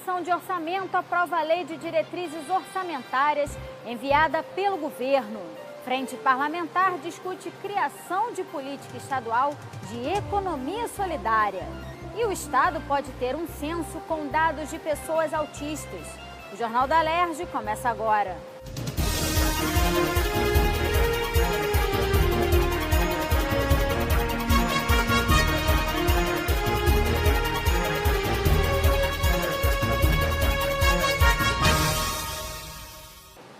Comissão de Orçamento aprova a Lei de Diretrizes Orçamentárias enviada pelo governo. Frente Parlamentar discute criação de política estadual de economia solidária. E o Estado pode ter um censo com dados de pessoas autistas. O Jornal da Alerj começa agora.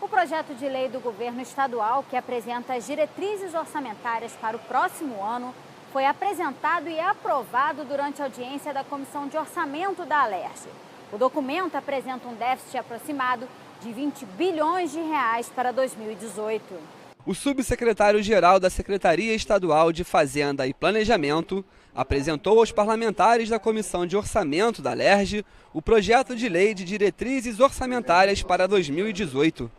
O projeto de lei do governo estadual, que apresenta as diretrizes orçamentárias para o próximo ano, foi apresentado e aprovado durante a audiência da Comissão de Orçamento da Alerj. O documento apresenta um déficit aproximado de 20 bilhões de reais para 2018. O subsecretário-geral da Secretaria Estadual de Fazenda e Planejamento apresentou aos parlamentares da Comissão de Orçamento da Alerj o projeto de lei de diretrizes orçamentárias para 2018.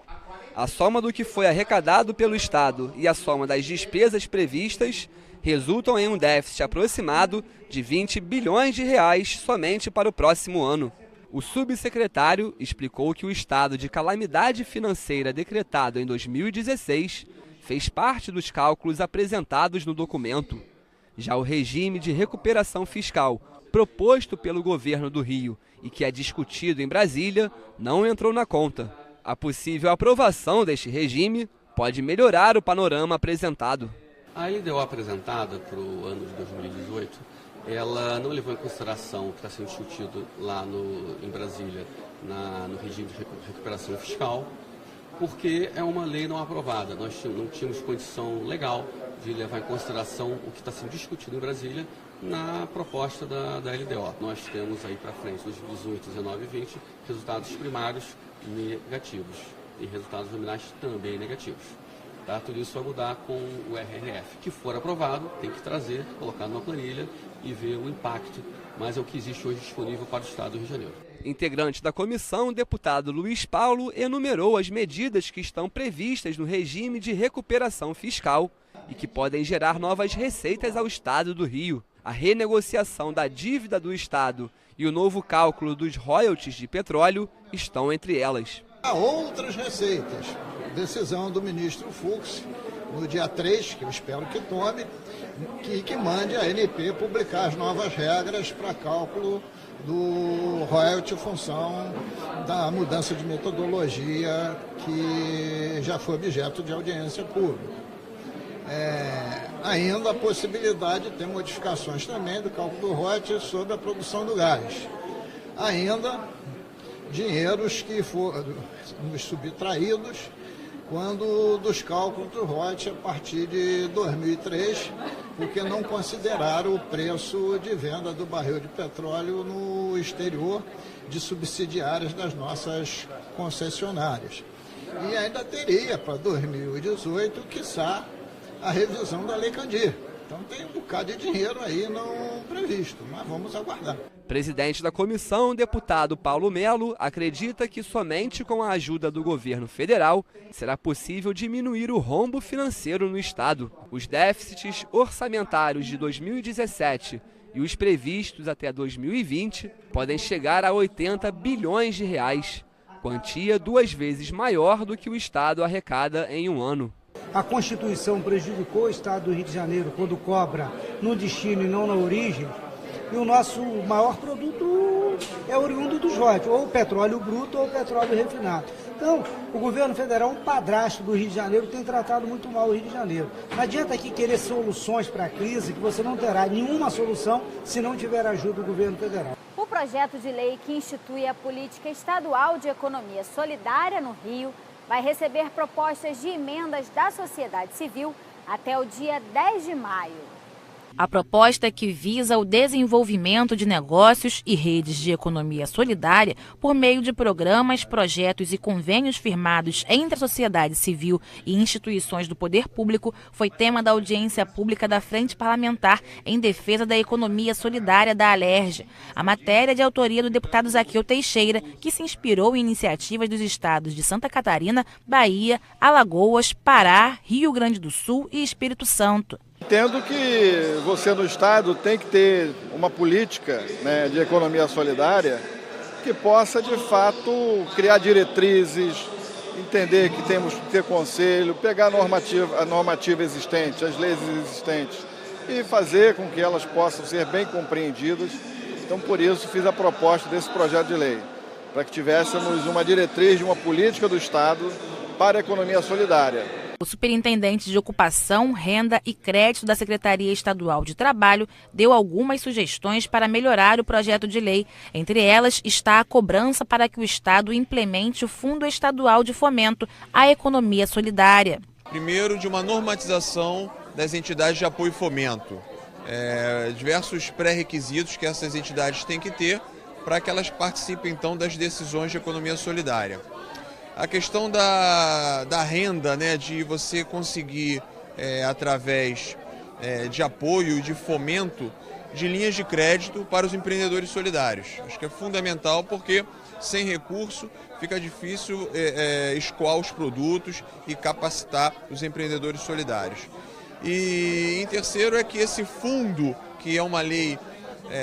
A soma do que foi arrecadado pelo Estado e a soma das despesas previstas resultam em um déficit aproximado de 20 bilhões de reais somente para o próximo ano. O subsecretário explicou que o estado de calamidade financeira decretado em 2016 fez parte dos cálculos apresentados no documento. Já o regime de recuperação fiscal proposto pelo governo do Rio e que é discutido em Brasília não entrou na conta. A possível aprovação deste regime pode melhorar o panorama apresentado. A LDO apresentada para o ano de 2018, ela não levou em consideração o que está sendo discutido lá em Brasília, no regime de recuperação fiscal, porque é uma lei não aprovada. Nós não tínhamos condição legal de levar em consideração o que está sendo discutido em Brasília na proposta da LDO. Nós temos aí para frente, nos 18, 19 e 20, resultados primários negativos e resultados nominais também negativos. Tá? Tudo isso vai mudar com o RRF. Que for aprovado, tem que trazer, colocar numa planilha e ver o impacto, mas é o que existe hoje disponível para o Estado do Rio de Janeiro. Integrante da comissão, o deputado Luiz Paulo enumerou as medidas que estão previstas no regime de recuperação fiscal e que podem gerar novas receitas ao Estado do Rio. A renegociação da dívida do Estado e o novo cálculo dos royalties de petróleo estão entre elas. Há outras receitas. Decisão do ministro Fux, no dia 3, que eu espero que tome, que mande a ANP publicar as novas regras para cálculo do royalty em função da mudança de metodologia que já foi objeto de audiência pública. Ainda a possibilidade de ter modificações também do cálculo do royalty sobre a produção do gás. Ainda dinheiros que foram subtraídos quando dos cálculos do royalty a partir de 2003, porque não consideraram o preço de venda do barril de petróleo no exterior de subsidiárias das nossas concessionárias. E ainda teria para 2018, quiçá, a revisão da Lei Candir. Então tem um bocado de dinheiro aí não previsto, mas vamos aguardar. Presidente da comissão, o deputado Paulo Melo, acredita que somente com a ajuda do governo federal será possível diminuir o rombo financeiro no Estado. Os déficits orçamentários de 2017 e os previstos até 2020 podem chegar a 80 bilhões de reais, quantia 2 vezes maior do que o Estado arrecada em um ano. A Constituição prejudicou o Estado do Rio de Janeiro quando cobra no destino e não na origem. E o nosso maior produto é oriundo dos royalties, ou o petróleo bruto ou o petróleo refinado. Então, o governo federal, um padrasto do Rio de Janeiro, tem tratado muito mal o Rio de Janeiro. Não adianta aqui querer soluções para a crise, que você não terá nenhuma solução se não tiver ajuda do governo federal. O projeto de lei que institui a política estadual de economia solidária no Rio vai receber propostas de emendas da sociedade civil até o dia 10 de maio. A proposta que visa o desenvolvimento de negócios e redes de economia solidária por meio de programas, projetos e convênios firmados entre a sociedade civil e instituições do poder público foi tema da audiência pública da Frente Parlamentar em Defesa da Economia Solidária da Alerj. A matéria é de autoria do deputado Zaqueu Teixeira, que se inspirou em iniciativas dos estados de Santa Catarina, Bahia, Alagoas, Pará, Rio Grande do Sul e Espírito Santo. Entendo que você no Estado tem que ter uma política, né, de economia solidária que possa, de fato, criar diretrizes, entender que temos que ter conselho, pegar a normativa existente, as leis existentes e fazer com que elas possam ser bem compreendidas. Então, por isso, fiz a proposta desse projeto de lei, para que tivéssemos uma diretriz de uma política do Estado para a economia solidária. O superintendente de Ocupação, Renda e Crédito da Secretaria Estadual de Trabalho deu algumas sugestões para melhorar o projeto de lei. Entre elas está a cobrança para que o Estado implemente o Fundo Estadual de Fomento à Economia Solidária. Primeiro, de uma normatização das entidades de apoio e fomento. Diversos pré-requisitos que essas entidades têm que ter para que elas participem, então, das decisões de economia solidária. A questão da renda, né, de você conseguir, através de apoio e de fomento, de linhas de crédito para os empreendedores solidários. Acho que é fundamental porque, sem recurso, fica difícil escoar os produtos e capacitar os empreendedores solidários. E, em terceiro, é que esse fundo, que é uma lei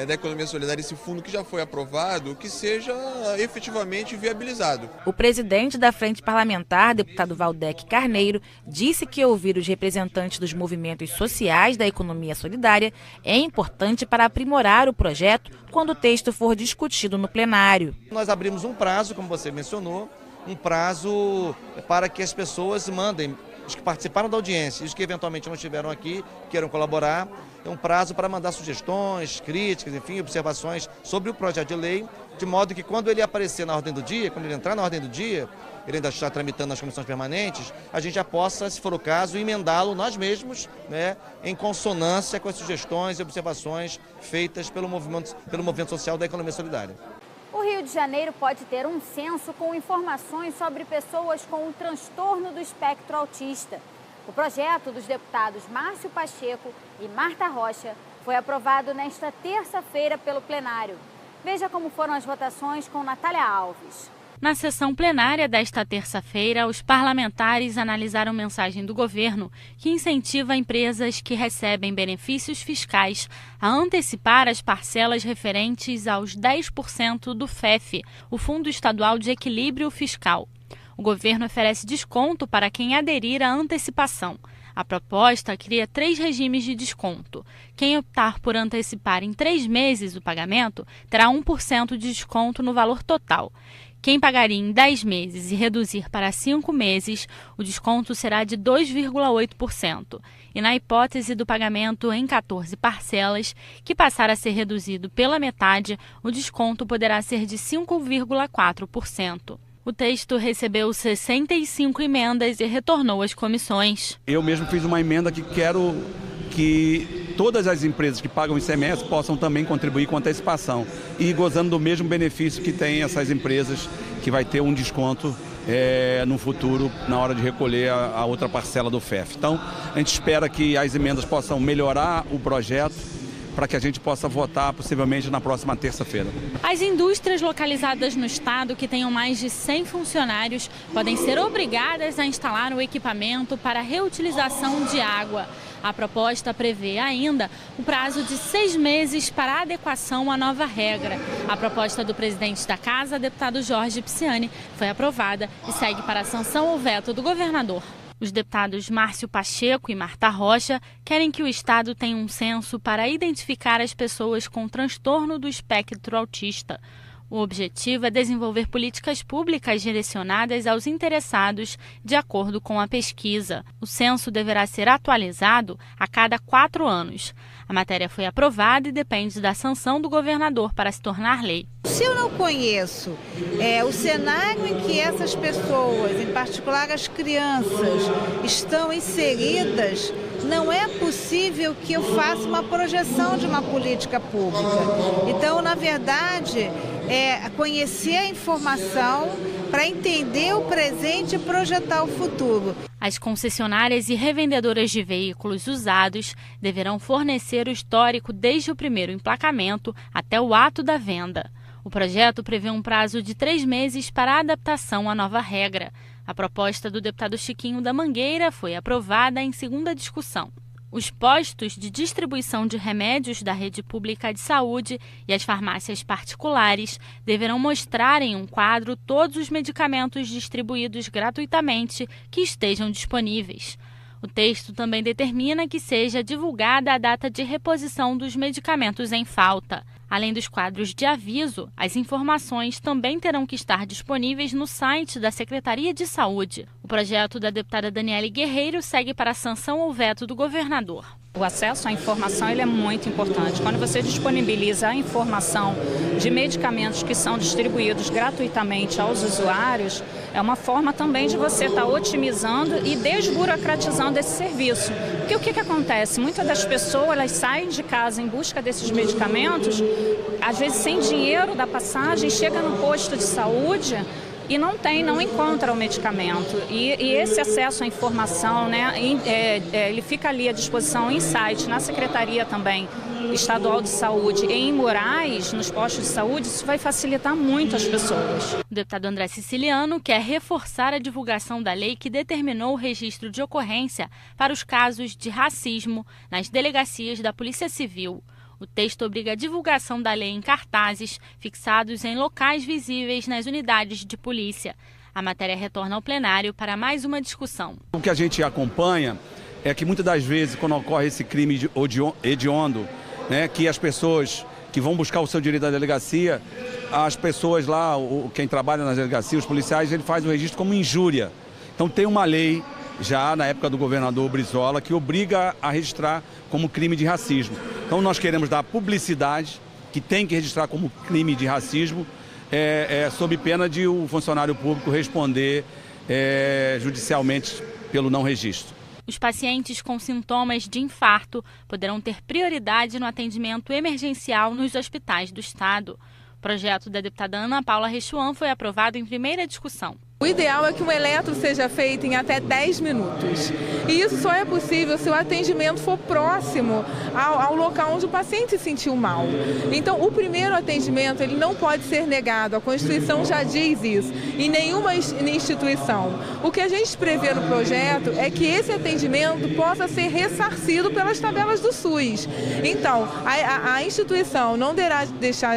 da economia solidária, esse fundo que já foi aprovado, que seja efetivamente viabilizado. O presidente da Frente Parlamentar, deputado Valdec Carneiro, disse que ouvir os representantes dos movimentos sociais da economia solidária é importante para aprimorar o projeto quando o texto for discutido no plenário. Nós abrimos um prazo, como você mencionou, um prazo para que as pessoas mandem, os que participaram da audiência e os que eventualmente não estiveram aqui, queiram colaborar, é um prazo para mandar sugestões, críticas, enfim, observações sobre o projeto de lei, de modo que quando ele aparecer na ordem do dia, quando ele entrar na ordem do dia, ele ainda está tramitando nas comissões permanentes, a gente já possa, se for o caso, emendá-lo nós mesmos, né, em consonância com as sugestões e observações feitas pelo movimento social da economia solidária. O Rio de Janeiro pode ter um censo com informações sobre pessoas com o transtorno do espectro autista. O projeto dos deputados Márcio Pacheco e Marta Rocha foi aprovado nesta terça-feira pelo plenário. Veja como foram as votações com Natália Alves. Na sessão plenária desta terça-feira, os parlamentares analisaram mensagem do governo que incentiva empresas que recebem benefícios fiscais a antecipar as parcelas referentes aos 10% do FEF, o Fundo Estadual de Equilíbrio Fiscal. O governo oferece desconto para quem aderir à antecipação. A proposta cria 3 regimes de desconto. Quem optar por antecipar em 3 meses o pagamento terá 1% de desconto no valor total. Quem pagaria em 10 meses e reduzir para 5 meses, o desconto será de 2,8%. E na hipótese do pagamento em 14 parcelas, que passar a ser reduzido pela metade, o desconto poderá ser de 5,4%. O texto recebeu 65 emendas e retornou às comissões. Eu mesmo fiz uma emenda que quero que todas as empresas que pagam ICMS possam também contribuir com antecipação e gozando do mesmo benefício que tem essas empresas, que vai ter um desconto no futuro na hora de recolher a outra parcela do FEF. Então, a gente espera que as emendas possam melhorar o projeto para que a gente possa votar possivelmente na próxima terça-feira. As indústrias localizadas no estado que tenham mais de 100 funcionários podem ser obrigadas a instalar o equipamento para reutilização de água. A proposta prevê ainda o prazo de 6 meses para adequação à nova regra. A proposta do presidente da Casa, deputado Jorge Pisciani, foi aprovada e segue para a sanção ou veto do governador. Os deputados Márcio Pacheco e Marta Rocha querem que o Estado tenha um censo para identificar as pessoas com transtorno do espectro autista. O objetivo é desenvolver políticas públicas direcionadas aos interessados, de acordo com a pesquisa. O censo deverá ser atualizado a cada 4 anos. A matéria foi aprovada e depende da sanção do governador para se tornar lei. Se eu não conheço o cenário em que essas pessoas, em particular as crianças, estão inseridas, não é possível que eu faça uma projeção de uma política pública. Então, na verdade, conhecer a informação para entender o presente e projetar o futuro. As concessionárias e revendedoras de veículos usados deverão fornecer o histórico desde o primeiro emplacamento até o ato da venda. O projeto prevê um prazo de 3 meses para a adaptação à nova regra. A proposta do deputado Chiquinho da Mangueira foi aprovada em segunda discussão. Os postos de distribuição de remédios da rede pública de saúde e as farmácias particulares deverão mostrar em um quadro todos os medicamentos distribuídos gratuitamente que estejam disponíveis. O texto também determina que seja divulgada a data de reposição dos medicamentos em falta. Além dos quadros de aviso, as informações também terão que estar disponíveis no site da Secretaria de Saúde. O projeto da deputada Daniele Guerreiro segue para a sanção ou veto do governador. O acesso à informação ele é muito importante. Quando você disponibiliza a informação de medicamentos que são distribuídos gratuitamente aos usuários, é uma forma também de você estar otimizando e desburocratizando esse serviço. Porque o que acontece? Muitas das pessoas elas saem de casa em busca desses medicamentos, às vezes sem dinheiro da passagem, chega no posto de saúde e não encontra o medicamento. E esse acesso à informação, né, ele fica ali à disposição em site, na Secretaria também Estadual de Saúde e em murais, nos postos de saúde, isso vai facilitar muito as pessoas. O deputado André Siciliano quer reforçar a divulgação da lei que determinou o registro de ocorrência para os casos de racismo nas delegacias da Polícia Civil. O texto obriga a divulgação da lei em cartazes fixados em locais visíveis nas unidades de polícia. A matéria retorna ao plenário para mais uma discussão. O que a gente acompanha é que muitas das vezes, quando ocorre esse crime hediondo, né, que as pessoas que vão buscar o seu direito da delegacia, as pessoas lá, quem trabalha na delegacia, os policiais, ele faz o registro como injúria. Então tem uma lei já na época do governador Brizola que obriga a registrar como crime de racismo. Então nós queremos dar publicidade, que tem que registrar como crime de racismo, sob pena de o funcionário público responder judicialmente pelo não registro. Os pacientes com sintomas de infarto poderão ter prioridade no atendimento emergencial nos hospitais do estado. O projeto da deputada Ana Paula Rechuan foi aprovado em primeira discussão. O ideal é que um eletro seja feito em até 10 minutos. E isso só é possível se o atendimento for próximo ao local onde o paciente se sentiu mal. Então, o primeiro atendimento ele não pode ser negado. A Constituição já diz isso. Em nenhuma instituição. O que a gente prevê no projeto é que esse atendimento possa ser ressarcido pelas tabelas do SUS. Então, a instituição não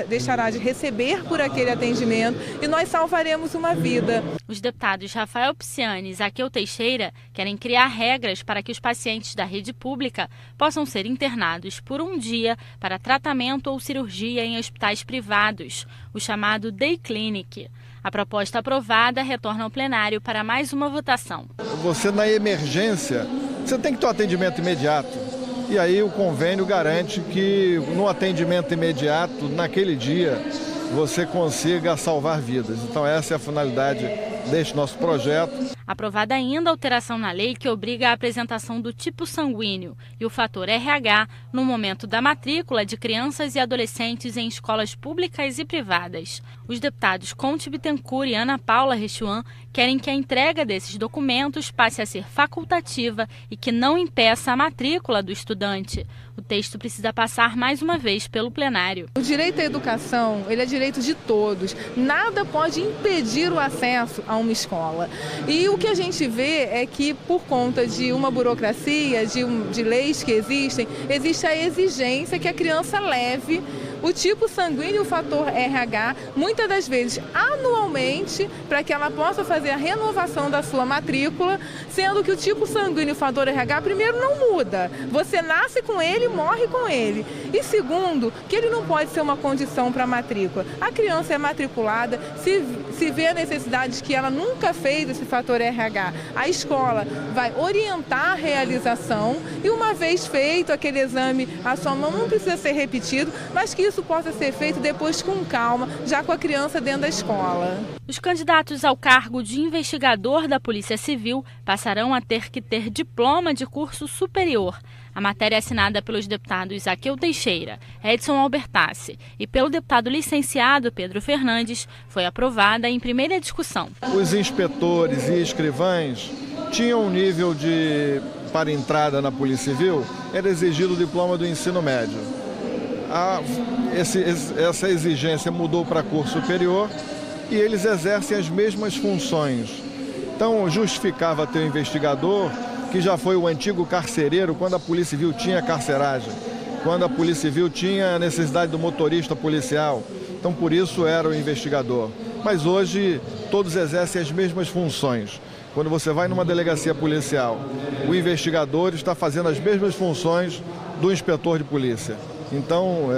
deixará de receber por aquele atendimento e nós salvaremos uma vida. Os deputados Rafael Pisciani e Zaqueu Teixeira querem criar regras para que os pacientes da rede pública possam ser internados por um dia para tratamento ou cirurgia em hospitais privados, o chamado Day Clinic. A proposta aprovada retorna ao plenário para mais uma votação. Você, na emergência, você tem que ter um atendimento imediato. E aí o convênio garante que no atendimento imediato, naquele dia, você consiga salvar vidas. Então essa é a finalidade deste nosso projeto. Aprovada ainda a alteração na lei que obriga a apresentação do tipo sanguíneo e o fator RH no momento da matrícula de crianças e adolescentes em escolas públicas e privadas. Os deputados Conte Bittencourt e Ana Paula Rechuan querem que a entrega desses documentos passe a ser facultativa e que não impeça a matrícula do estudante. O texto precisa passar mais uma vez pelo plenário. O direito à educação, ele é direito de todos. Nada pode impedir o acesso a uma escola. E o que a gente vê é que, por conta de uma burocracia, de leis que existem, existe a exigência que a criança leve o tipo sanguíneo e o fator RH, muitas das vezes anualmente, para que ela possa fazer a renovação da sua matrícula, sendo que o tipo sanguíneo e o fator RH, primeiro, não muda. Você nasce com ele e morre com ele. E segundo, que ele não pode ser uma condição para a matrícula. A criança é matriculada, se vê a necessidade que ela nunca fez esse fator RH, a escola vai orientar a realização e uma vez feito aquele exame, a sua mão não precisa ser repetido, mas que isso possa ser feito depois com calma, já com a criança dentro da escola. Os candidatos ao cargo de investigador da Polícia Civil passarão a ter que ter diploma de curso superior. A matéria é assinada pelos deputados Zaqueu Teixeira, Edson Albertassi e pelo deputado licenciado Pedro Fernandes foi aprovada em primeira discussão. Os inspetores e escrivães tinham um nível para entrada na Polícia Civil, era exigido o diploma do ensino médio. Essa exigência mudou para curso superior e eles exercem as mesmas funções. Então, justificava ter um investigador que já foi o antigo carcereiro quando a Polícia Civil tinha carceragem, quando a Polícia Civil tinha a necessidade do motorista policial. Então, por isso, era o investigador. Mas hoje, todos exercem as mesmas funções. Quando você vai numa delegacia policial, o investigador está fazendo as mesmas funções do inspetor de polícia. Então,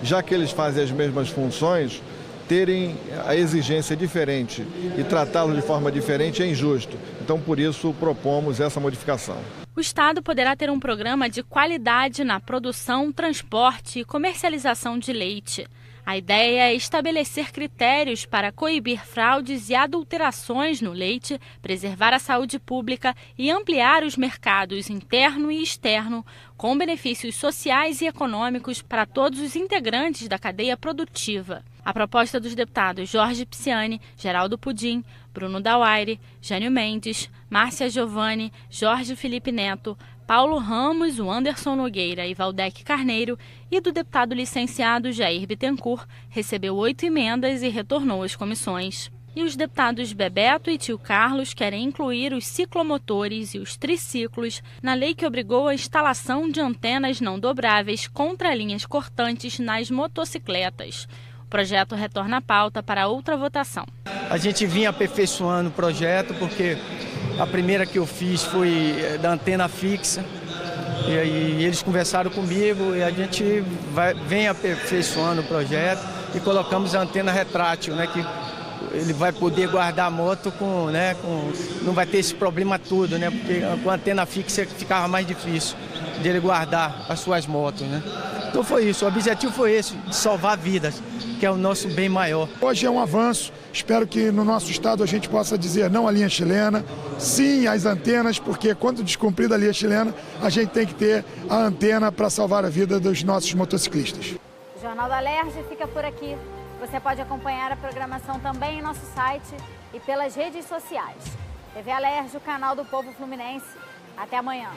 já que eles fazem as mesmas funções, terem a exigência diferente e tratá-los de forma diferente é injusto. Então, por isso, propomos essa modificação. O Estado poderá ter um programa de qualidade na produção, transporte e comercialização de leite. A ideia é estabelecer critérios para coibir fraudes e adulterações no leite, preservar a saúde pública e ampliar os mercados interno e externo, com benefícios sociais e econômicos para todos os integrantes da cadeia produtiva. A proposta dos deputados Jorge Pisciani, Geraldo Pudim, Bruno Dauaire, Jânio Mendes, Márcia Giovanni, Jorge Felipe Neto, Paulo Ramos, o Anderson Nogueira e Valdec Carneiro, e do deputado licenciado Jair Bittencourt, recebeu 8 emendas e retornou às comissões. E os deputados Bebeto e Tio Carlos querem incluir os ciclomotores e os triciclos na lei que obrigou a instalação de antenas não dobráveis contra linhas cortantes nas motocicletas. O projeto retorna à pauta para outra votação. A gente vinha aperfeiçoando o projeto porque a primeira que eu fiz foi da antena fixa. E aí eles conversaram comigo e a gente vem aperfeiçoando o projeto e colocamos a antena retrátil, né, que ele vai poder guardar a moto não vai ter esse problema todo, né, porque com a antena fixa ficava mais difícil dele guardar as suas motos, né. Então foi isso, o objetivo foi esse, de salvar vidas, que é o nosso bem maior. Hoje é um avanço, espero que no nosso estado a gente possa dizer não à linha chilena, sim às antenas, porque quando descumprida a linha chilena, a gente tem que ter a antena para salvar a vida dos nossos motociclistas. O Jornal da Alerj fica por aqui. Você pode acompanhar a programação também em nosso site e pelas redes sociais. TV Alerj, o canal do povo fluminense. Até amanhã.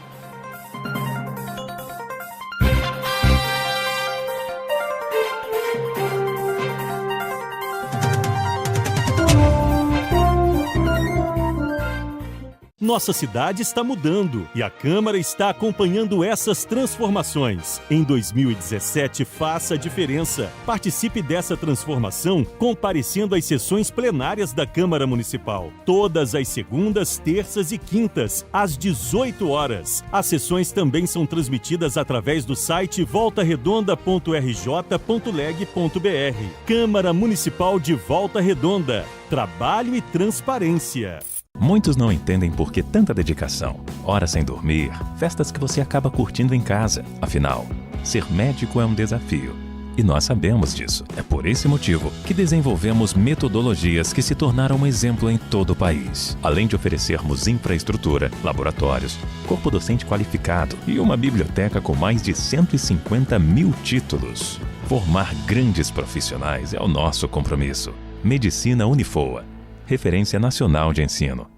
Nossa cidade está mudando e a Câmara está acompanhando essas transformações. Em 2017, faça a diferença. Participe dessa transformação comparecendo às sessões plenárias da Câmara Municipal. Todas as segundas, terças e quintas, às 18 horas. As sessões também são transmitidas através do site voltaredonda.rj.leg.br. Câmara Municipal de Volta Redonda. Trabalho e transparência. Muitos não entendem por que tanta dedicação, horas sem dormir, festas que você acaba curtindo em casa. Afinal, ser médico é um desafio. E nós sabemos disso. É por esse motivo que desenvolvemos metodologias que se tornaram um exemplo em todo o país. Além de oferecermos infraestrutura, laboratórios, corpo docente qualificado e uma biblioteca com mais de 150 mil títulos. Formar grandes profissionais é o nosso compromisso. Medicina Unifoa. Referência nacional de ensino.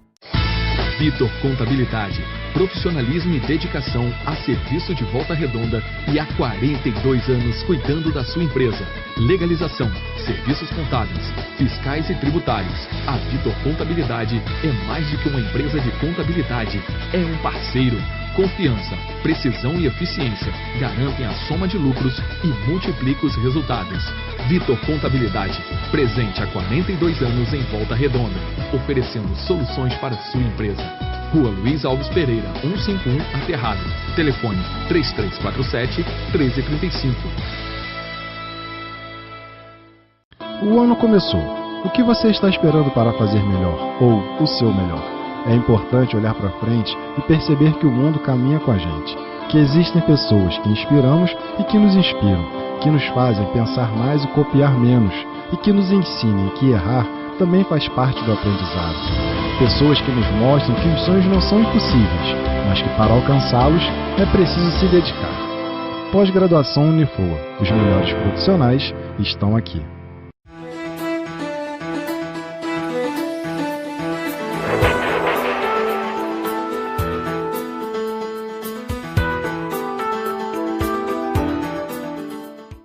Vitor Contabilidade. Profissionalismo e dedicação a serviço de Volta Redonda e há 42 anos cuidando da sua empresa. Legalização, serviços contábeis, fiscais e tributários. A Vitor Contabilidade é mais do que uma empresa de contabilidade. É um parceiro. Confiança, precisão e eficiência garantem a soma de lucros e multiplicam os resultados. Vitor Contabilidade, presente há 42 anos em Volta Redonda, oferecendo soluções para a sua empresa. Rua Luiz Alves Pereira, 151, Aterrado. Telefone 3347-1335. O ano começou. O que você está esperando para fazer melhor? Ou o seu melhor? É importante olhar para frente e perceber que o mundo caminha com a gente, que existem pessoas que inspiramos e que nos inspiram, que nos fazem pensar mais e copiar menos, e que nos ensinem que errar também faz parte do aprendizado. Pessoas que nos mostram que os sonhos não são impossíveis, mas que para alcançá-los é preciso se dedicar. Pós-graduação Unifoa. Os melhores profissionais estão aqui.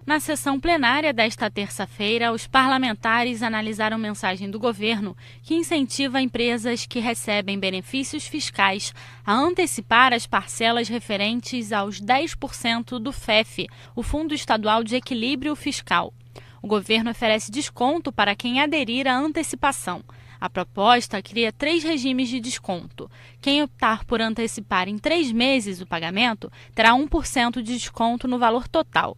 Na Na sessão plenária desta terça-feira, os parlamentares analisaram mensagem do governo que incentiva empresas que recebem benefícios fiscais a antecipar as parcelas referentes aos 10% do FEF, o Fundo Estadual de Equilíbrio Fiscal. O governo oferece desconto para quem aderir à antecipação. A proposta cria 3 regimes de desconto. Quem optar por antecipar em 3 meses o pagamento terá 1% de desconto no valor total.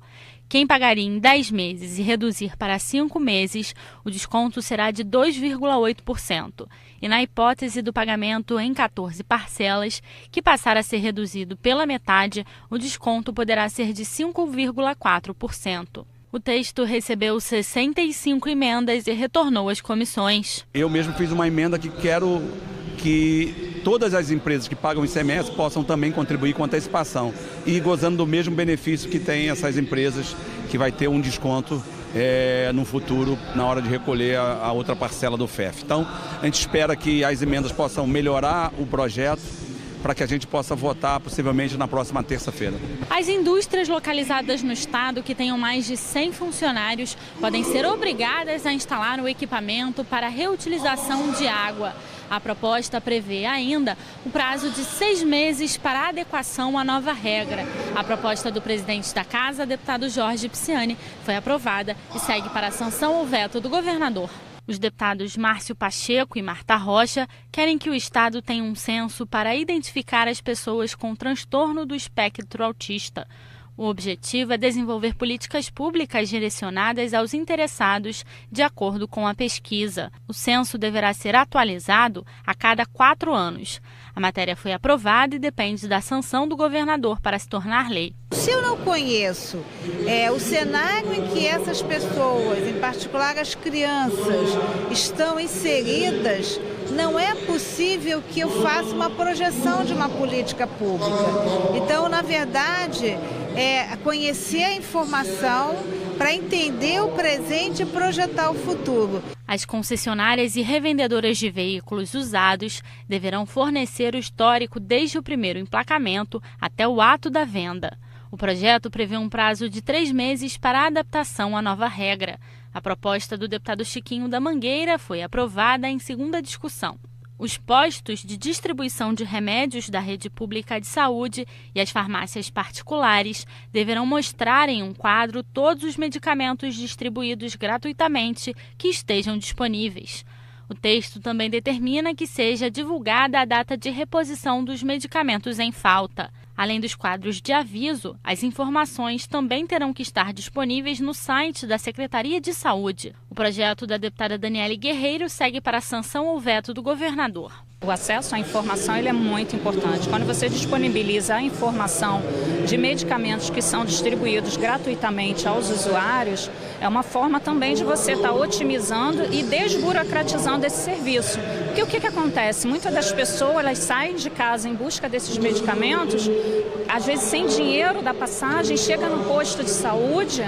Quem pagaria em 10 meses e reduzir para 5 meses, o desconto será de 2,8%. E na hipótese do pagamento em 14 parcelas, que passar a ser reduzido pela metade, o desconto poderá ser de 5,4%. O texto recebeu 65 emendas e retornou às comissões. Eu mesmo fiz uma emenda que quero que todas as empresas que pagam ICMS possam também contribuir com antecipação e gozando do mesmo benefício que tem essas empresas, que vai ter um desconto no futuro na hora de recolher a outra parcela do FEF. Então, a gente espera que as emendas possam melhorar o projeto para que a gente possa votar possivelmente na próxima terça-feira. As indústrias localizadas no estado que tenham mais de 100 funcionários podem ser obrigadas a instalar o equipamento para reutilização de água. A proposta prevê ainda o prazo de 6 meses para a adequação à nova regra. A proposta do presidente da Casa, deputado Jorge Pisciani, foi aprovada e segue para a sanção ou veto do governador. Os deputados Márcio Pacheco e Marta Rocha querem que o estado tenha um censo para identificar as pessoas com transtorno do espectro autista. O objetivo é desenvolver políticas públicas direcionadas aos interessados, de acordo com a pesquisa. O censo deverá ser atualizado a cada 4 anos. A matéria foi aprovada e depende da sanção do governador para se tornar lei. Se eu não conheço o cenário em que essas pessoas, em particular as crianças, estão inseridas, não é possível que eu faça uma projeção de uma política pública. Então, na verdade, conhecer a informação para entender o presente e projetar o futuro. As concessionárias e revendedoras de veículos usados deverão fornecer o histórico desde o primeiro emplacamento até o ato da venda. O projeto prevê um prazo de 3 meses para a adaptação à nova regra. A proposta do deputado Chiquinho da Mangueira foi aprovada em segunda discussão. Os postos de distribuição de remédios da rede pública de saúde e as farmácias particulares deverão mostrar em um quadro todos os medicamentos distribuídos gratuitamente que estejam disponíveis. O texto também determina que seja divulgada a data de reposição dos medicamentos em falta. Além dos quadros de aviso, as informações também terão que estar disponíveis no site da Secretaria de Saúde. O projeto da deputada Daniele Guerreiro segue para a sanção ou veto do governador. O acesso à informação ele é muito importante. Quando você disponibiliza a informação de medicamentos que são distribuídos gratuitamente aos usuários, é uma forma também de você estar otimizando e desburocratizando esse serviço. Porque o que acontece? Muitas das pessoas elas saem de casa em busca desses medicamentos, às vezes sem dinheiro da passagem, chega no posto de saúde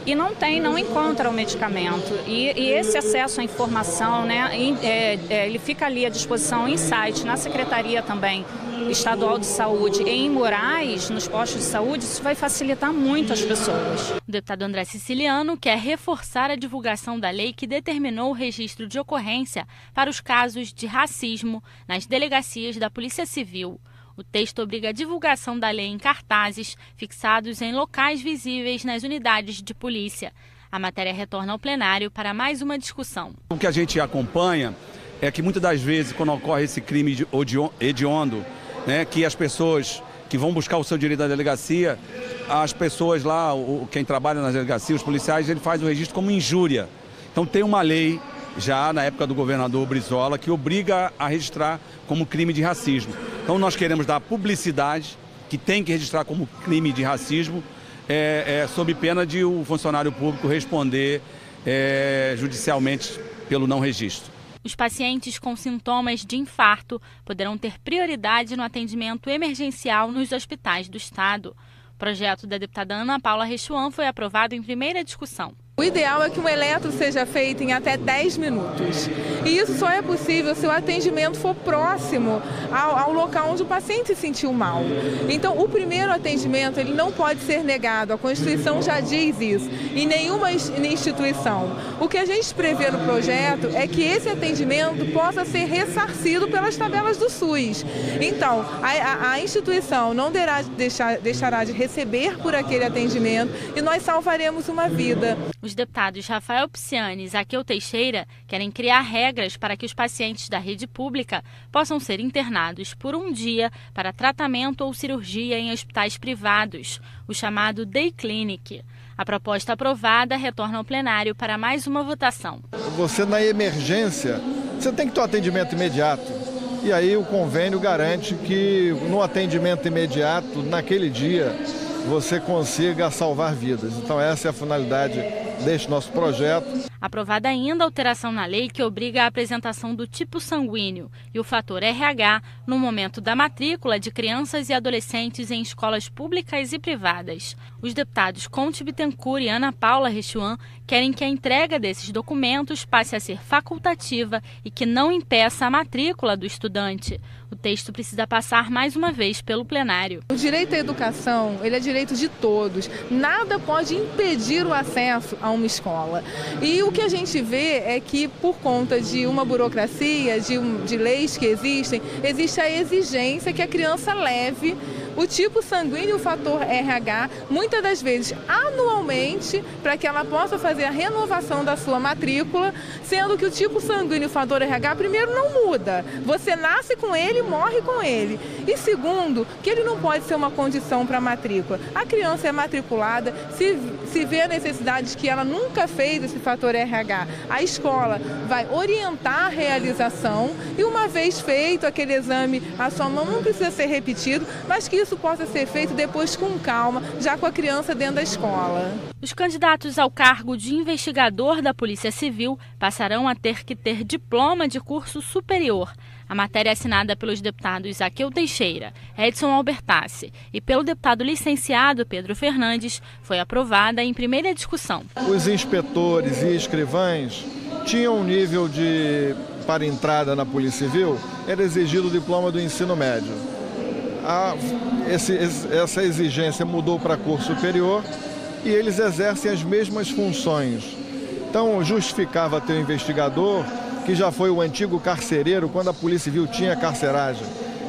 e não encontra o medicamento. E esse acesso à informação, né, ele fica ali à disposição em site, na Secretaria também Estadual de Saúde e em murais, nos postos de saúde, isso vai facilitar muito as pessoas. O deputado André Siciliano quer reforçar a divulgação da lei que determinou o registro de ocorrência para os casos de racismo nas delegacias da Polícia Civil. O texto obriga a divulgação da lei em cartazes fixados em locais visíveis nas unidades de polícia. A matéria retorna ao plenário para mais uma discussão. O que a gente acompanha é que muitas das vezes, quando ocorre esse crime hediondo, né, que as pessoas que vão buscar o seu direito da delegacia, as pessoas lá, quem trabalha na delegacia, os policiais, ele faz o registro como injúria. Então tem uma lei já na época do governador Brizola que obriga a registrar como crime de racismo. Então nós queremos dar publicidade, que tem que registrar como crime de racismo, sob pena de o funcionário público responder judicialmente pelo não registro. Os pacientes com sintomas de infarto poderão ter prioridade no atendimento emergencial nos hospitais do estado. O projeto da deputada Ana Paula Rechuan foi aprovado em primeira discussão. O ideal é que um eletro seja feito em até 10 minutos. E isso só é possível se o atendimento for próximo ao local onde o paciente se sentiu mal. Então, o primeiro atendimento ele não pode ser negado, a Constituição já diz isso, em nenhuma instituição. O que a gente prevê no projeto é que esse atendimento possa ser ressarcido pelas tabelas do SUS. Então, a instituição não deixará de receber por aquele atendimento e nós salvaremos uma vida. Os deputados Rafael Pisciani e Zaqueu Teixeira querem criar regras para que os pacientes da rede pública possam ser internados por um dia para tratamento ou cirurgia em hospitais privados, o chamado Day Clinic. A proposta aprovada retorna ao plenário para mais uma votação. Você, na emergência, você tem que ter um atendimento imediato. E aí o convênio garante que no atendimento imediato, naquele dia, você consiga salvar vidas. Então essa é a finalidade deste nosso projeto. Aprovada ainda a alteração na lei que obriga a apresentação do tipo sanguíneo e o fator RH no momento da matrícula de crianças e adolescentes em escolas públicas e privadas. Os deputados Conte Bittencourt e Ana Paula Rechuan querem que a entrega desses documentos passe a ser facultativa e que não impeça a matrícula do estudante. O texto precisa passar mais uma vez pelo plenário. O direito à educação, ele é direito de todos. Nada pode impedir o acesso a uma escola. E o que a gente vê é que, por conta de uma burocracia, de leis que existem, existe a exigência que a criança leve o tipo sanguíneo e o fator RH, muitas das vezes anualmente, para que ela possa fazer a renovação da sua matrícula, sendo que o tipo sanguíneo e o fator RH, primeiro, não muda. Você nasce com ele e morre com ele. E segundo, que ele não pode ser uma condição para a matrícula. A criança é matriculada, se vê a necessidade de que ela nunca fez esse fator RH, a escola vai orientar a realização e uma vez feito aquele exame, a sua mão não precisa ser repetido, mas que isso possa ser feito depois com calma, já com a criança dentro da escola. Os candidatos ao cargo de investigador da Polícia Civil passarão a ter que ter diploma de curso superior. A matéria assinada pelos deputados Zaqueu Teixeira, Edson Albertassi e pelo deputado licenciado Pedro Fernandes foi aprovada em primeira discussão. Os inspetores e escrivães tinham um nível para entrada na Polícia Civil, era exigido o diploma do ensino médio. Essa exigência mudou para curso superior e eles exercem as mesmas funções. Então, justificava ter um investigador que já foi o antigo carcereiro quando a Polícia Civil tinha carceragem,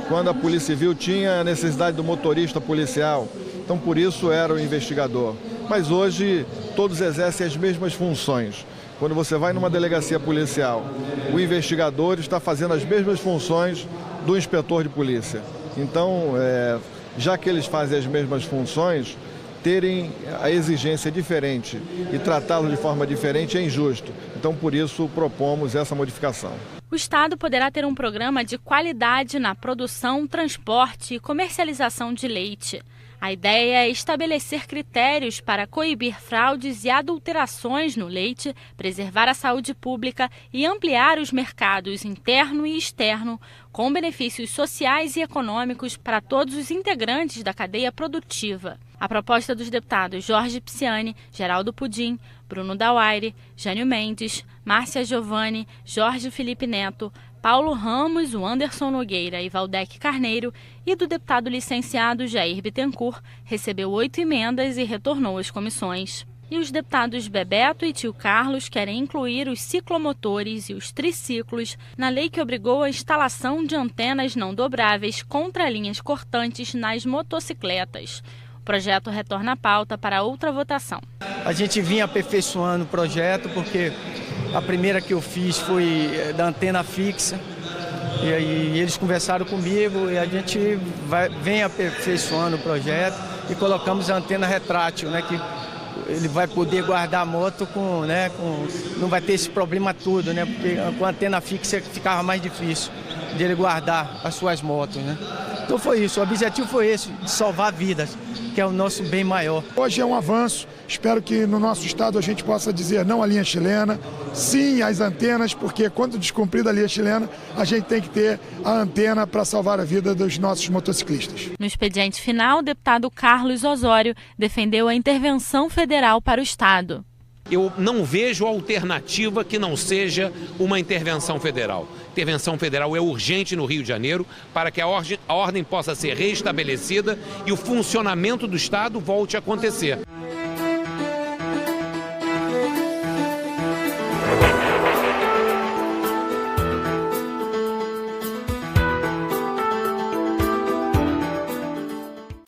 quando a Polícia Civil tinha a necessidade do motorista policial. Então, por isso era o investigador. Mas hoje, todos exercem as mesmas funções. Quando você vai numa delegacia policial, o investigador está fazendo as mesmas funções do inspetor de polícia. Então, já que eles fazem as mesmas funções, terem a exigência diferente e tratá-los de forma diferente é injusto. Então, por isso, propomos essa modificação. O Estado poderá ter um programa de qualidade na produção, transporte e comercialização de leite. A ideia é estabelecer critérios para coibir fraudes e adulterações no leite, preservar a saúde pública e ampliar os mercados interno e externo, com benefícios sociais e econômicos para todos os integrantes da cadeia produtiva. A proposta dos deputados Jorge Pisciani, Geraldo Pudim, Bruno Dauaire, Jânio Mendes, Márcia Giovanni, Jorge Felipe Neto, Paulo Ramos, o Anderson Nogueira e Valdec Carneiro, e do deputado licenciado Jair Bittencourt, recebeu 8 emendas e retornou às comissões. E os deputados Bebeto e Tio Carlos querem incluir os ciclomotores e os triciclos na lei que obrigou a instalação de antenas não dobráveis contra linhas cortantes nas motocicletas. O projeto retorna à pauta para outra votação. A gente vinha aperfeiçoando o projeto porque a primeira que eu fiz foi da antena fixa. E aí eles conversaram comigo e a gente vem aperfeiçoando o projeto e colocamos a antena retrátil, né, que ele vai poder guardar a moto não vai ter esse problema todo, né, porque com a antena fixa ficava mais difícil de ele guardar as suas motos, né. Então foi isso, o objetivo foi esse, de salvar vidas, que é o nosso bem maior. Hoje é um avanço, espero que no nosso estado a gente possa dizer não à linha chilena, sim às antenas, porque quando descumprida a linha chilena, a gente tem que ter a antena para salvar a vida dos nossos motociclistas. No expediente final, o deputado Carlos Osório defendeu a intervenção federal para o estado. Eu não vejo alternativa que não seja uma intervenção federal. Intervenção federal é urgente no Rio de Janeiro para que a ordem possa ser reestabelecida e o funcionamento do Estado volte a acontecer.